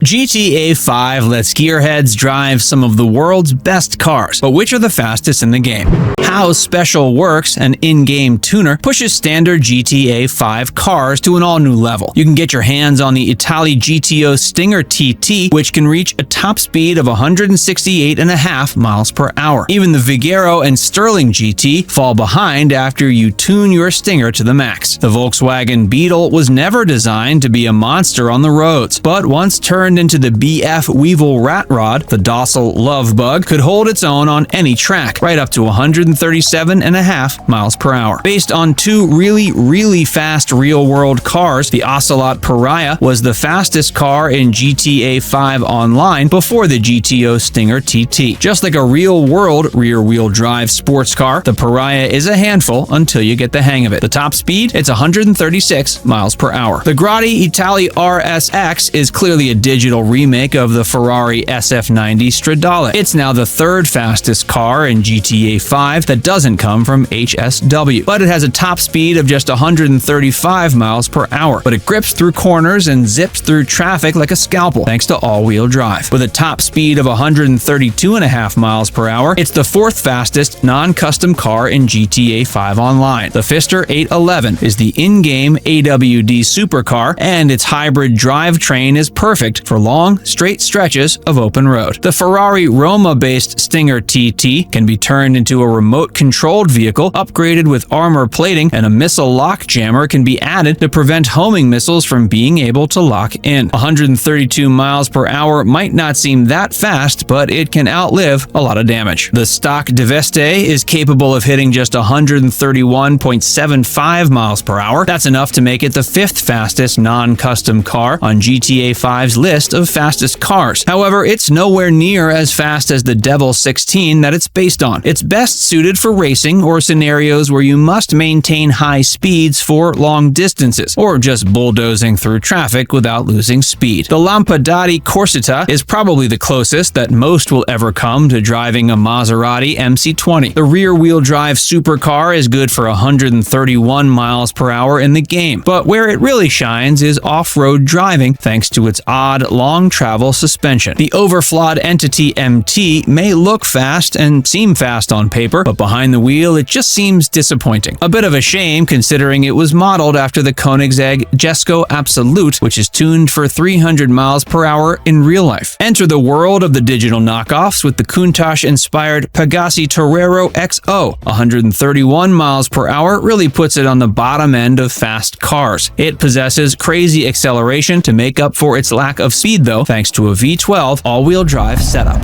GTA 5 lets gearheads drive some of the world's best cars, but which are the fastest in the game? How Special Works, an in-game tuner, pushes standard GTA 5 cars to an all-new level. You can get your hands on the Italy GTO Stinger TT, which can reach a top speed of 168.5 miles per hour. Even the Vigero and Sterling GT fall behind after you tune your Stinger to the max. The Volkswagen Beetle was never designed to be a monster on the roads, but once turned into the BF Weevil Rat Rod, the docile love bug could hold its own on any track, right up to 137.5 miles per hour. Based on two really fast real-world cars, the Ocelot Pariah was the fastest car in GTA 5 Online before the GTO Stinger TT. Just like a real-world rear-wheel drive sports car, the Pariah is a handful until you get the hang of it. The top speed? It's 136 miles per hour. The Grotti Italy RSX is clearly a digital remake of the Ferrari SF90 Stradale. It's now the third fastest car in GTA 5 that doesn't come from HSW, but it has a top speed of just 135 miles per hour. But it grips through corners and zips through traffic like a scalpel, thanks to all-wheel drive. With a top speed of 132.5 miles per hour, it's the fourth fastest non-custom car in GTA 5 Online. The Pfister 811 is the in-game AWD supercar, and its hybrid drivetrain is perfect for long, straight stretches of open road. The Ferrari Roma-based Stinger TT can be turned into a remote-controlled vehicle, upgraded with armor plating, and a missile lock jammer can be added to prevent homing missiles from being able to lock in. 132 miles per hour might not seem that fast, but it can outlive a lot of damage. The stock Deveste is capable of hitting just 131.75 miles per hour. That's enough to make it the fifth fastest non-custom car on GTA 5's list of fastest cars. However, it's nowhere near as fast as the Devil 16 that it's based on. It's best suited for racing or scenarios where you must maintain high speeds for long distances, or just bulldozing through traffic without losing speed. The Lampadati Corsetta is probably the closest that most will ever come to driving a Maserati MC20. The rear-wheel drive supercar is good for 131 miles per hour in the game, but where it really shines is off-road driving thanks to its odd long travel suspension. The overflawed Entity MT may look fast and seem fast on paper, but behind the wheel it just seems disappointing. A bit of a shame considering it was modeled after the Koenigsegg Jesko Absolute, which is tuned for 300 miles per hour in real life. Enter the world of the digital knockoffs with the Countach-inspired Pegassi Torero XO. 131 miles per hour really puts it on the bottom end of fast cars. It possesses crazy acceleration to make up for its lack of speed though, thanks to a V12 all-wheel drive setup.